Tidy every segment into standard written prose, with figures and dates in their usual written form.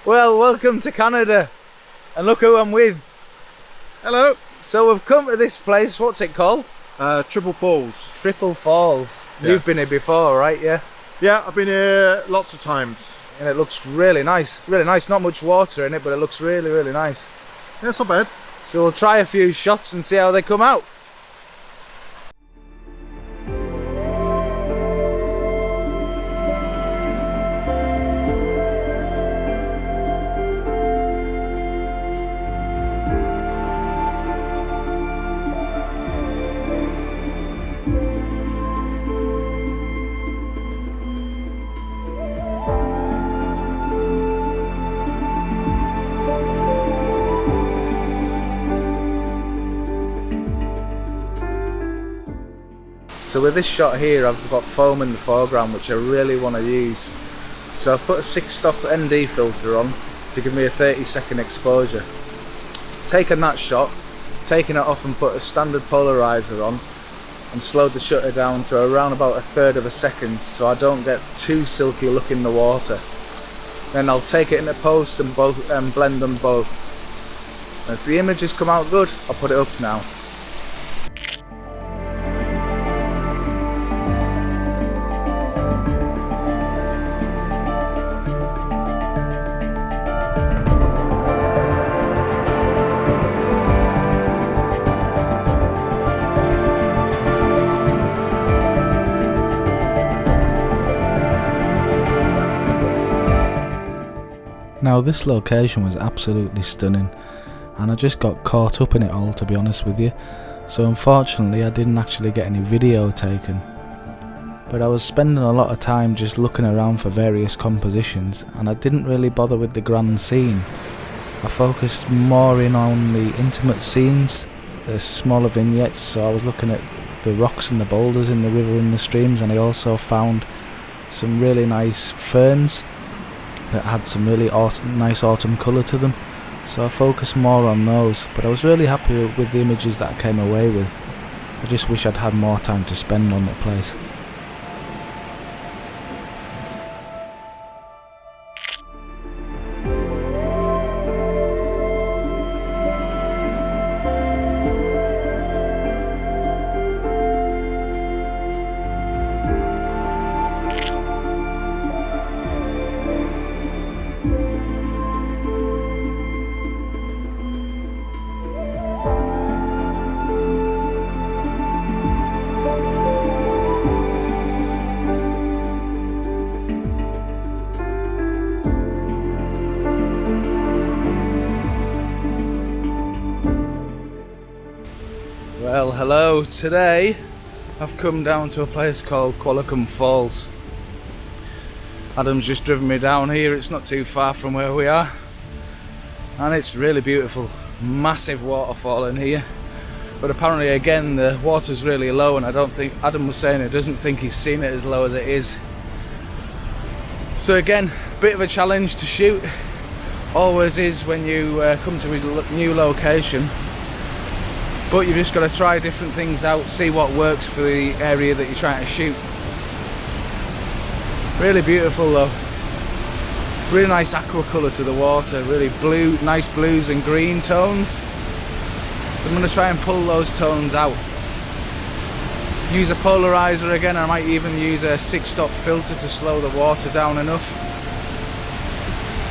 Well, welcome to Canada. And look who I'm with. Hello. So we've come to this place, what's it called? Triple Falls. Triple Falls. Yeah. You've been here before, right? Yeah? Yeah, I've been here lots of times. And it looks really nice. Really nice. Not much water in it, but it looks really, really nice. Yeah, it's not bad. So we'll try a few shots and see how they come out. So with this shot here, I've got foam in the foreground, which I really want to use. So I've put a 6-stop ND filter on to give me a 30-second exposure. Taken that shot, taken it off and put a standard polarizer on and slowed the shutter down to around about 1/3 of a second so I don't get too silky look in the water. Then I'll take it into post and blend them both. And if the images come out good, I'll put it up now. Now this location was absolutely stunning and I just got caught up in it all, to be honest with you, so unfortunately I didn't actually get any video taken. But I was spending a lot of time just looking around for various compositions and I didn't really bother with the grand scene. I focused more in on the intimate scenes, the smaller vignettes, so I was looking at the rocks and the boulders in the river and the streams, and I also found some really nice ferns that had some really nice autumn colour to them, so I focused more on those. But I was really happy with the images that I came away with. I just wish I'd had more time to spend on the place. Well, hello. Today I've come down to a place called Qualicum Falls. Adam's just driven me down here. It's not too far from where we are and it's really beautiful. Massive waterfall in here, but apparently again the water's really low and I don't think, Adam was saying he doesn't think he's seen it as low as it is. So again, bit of a challenge to shoot. Always is when you come to a new location. But you've just got to try different things out, see what works for the area that you're trying to shoot. Really beautiful though. Really nice aqua colour to the water, really blue, nice blues and green tones. So I'm going to try and pull those tones out. Use a polarizer again, I might even use a 6-stop filter to slow the water down enough.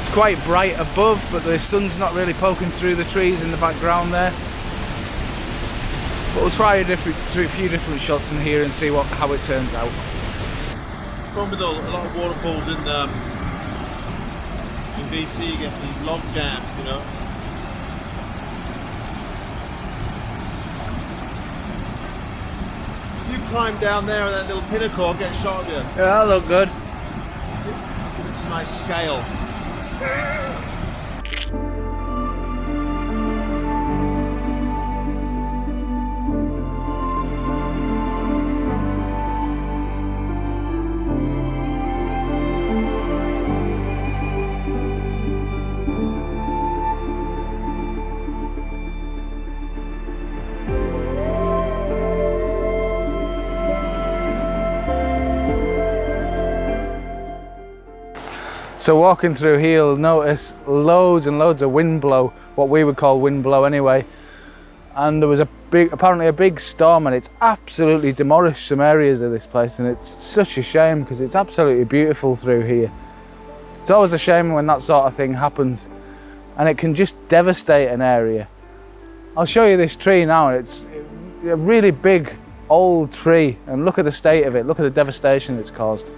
It's quite bright above, but the sun's not really poking through the trees in the background there. But we'll try a few different shots in here and see how it turns out. Problem with a lot of waterfalls in BC, you get these log jams, you know. If you climb down there on that little pinnacle, I'll get a shot of you. Yeah, that'll look good. It's a nice scale. So walking through here, you'll notice loads and loads of wind blow, what we would call wind blow anyway. And there was apparently a big storm, and it's absolutely demolished some areas of this place, and it's such a shame because it's absolutely beautiful through here. It's always a shame when that sort of thing happens, and it can just devastate an area. I'll show you this tree now, and it's a really big old tree, and look at the state of it, look at the devastation it's caused.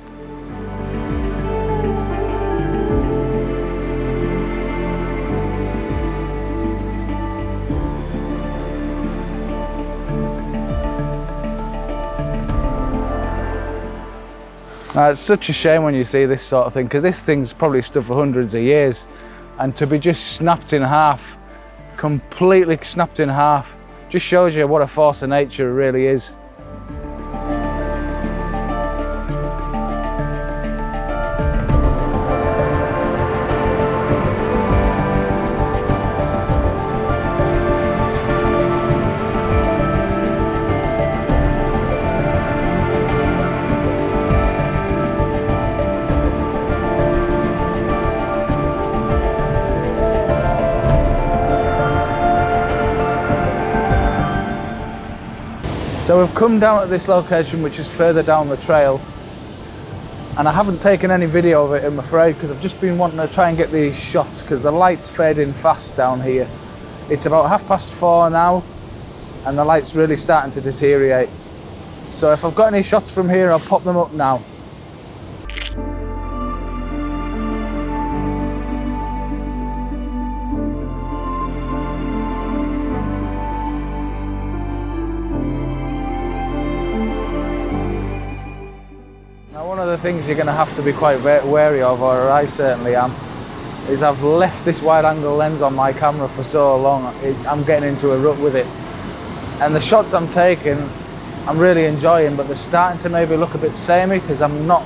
Now, it's such a shame when you see this sort of thing, because this thing's probably stood for hundreds of years, and to be just snapped in half, completely snapped in half, just shows you what a force of nature it really is. So we've come down at this location, which is further down the trail, and I haven't taken any video of it, I'm afraid, because I've just been wanting to try and get these shots because the light's fading fast down here. It's about 4:30 now, and the light's really starting to deteriorate. So if I've got any shots from here, I'll pop them up now. One of the things you're going to have to be quite wary of, or I certainly am, is I've left this wide angle lens on my camera for so long, I'm getting into a rut with it. And the shots I'm taking, I'm really enjoying, but they're starting to maybe look a bit samey because I'm not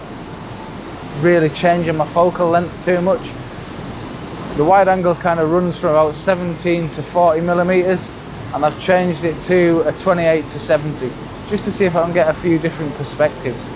really changing my focal length too much. The wide angle kind of runs from about 17 to 40 millimeters, and I've changed it to a 28 to 70, just to see if I can get a few different perspectives.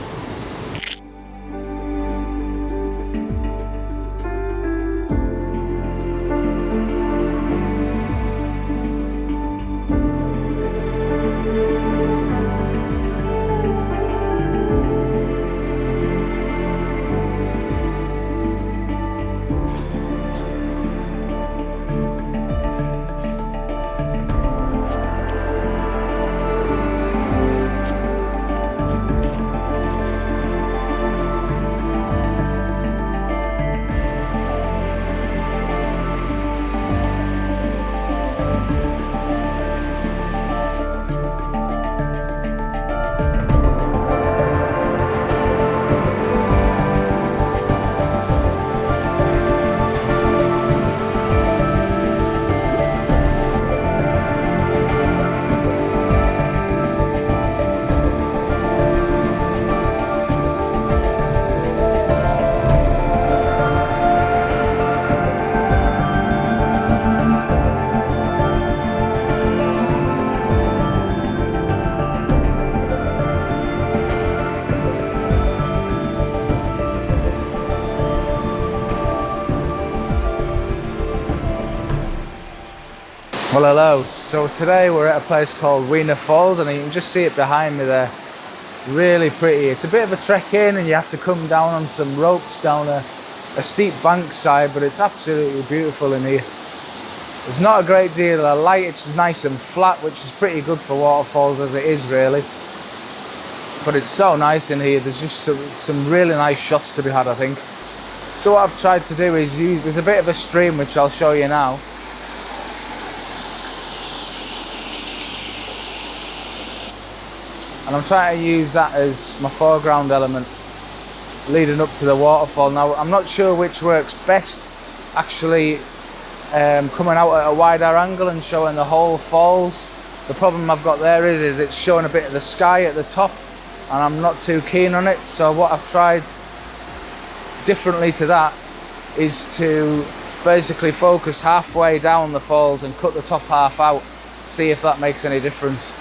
Well, hello. So today we're at a place called Weiner Falls, and you can just see it behind me there. Really pretty. It's a bit of a trek in, and you have to come down on some ropes down a steep bank side, but it's absolutely beautiful in here. There's not a great deal of light, it's nice and flat, which is pretty good for waterfalls as it is really. But it's so nice in here, there's just some really nice shots to be had, I think. So what I've tried to do is there's a bit of a stream which I'll show you now. And I'm trying to use that as my foreground element leading up to the waterfall. Now I'm not sure which works best, actually coming out at a wider angle and showing the whole falls. The problem I've got there is it's showing a bit of the sky at the top, and I'm not too keen on it. So what I've tried differently to that is to basically focus halfway down the falls and cut the top half out, see if that makes any difference.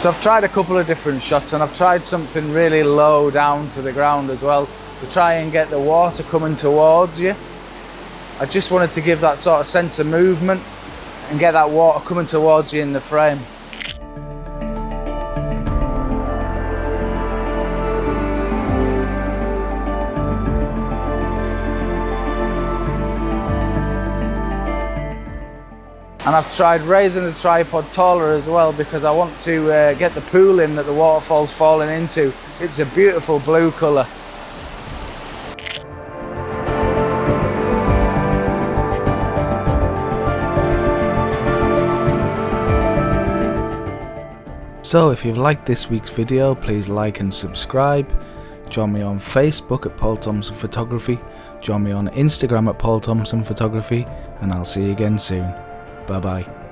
So I've tried a couple of different shots, and I've tried something really low down to the ground as well to try and get the water coming towards you. I just wanted to give that sort of sense of movement and get that water coming towards you in the frame. And I've tried raising the tripod taller as well because I want to get the pool in that the waterfall's falling into. It's a beautiful blue colour. So if you've liked this week's video, please like and subscribe. Join me on Facebook at Paul Thomson Photography. Join me on Instagram at Paul Thomson Photography, and I'll see you again soon. Bye bye.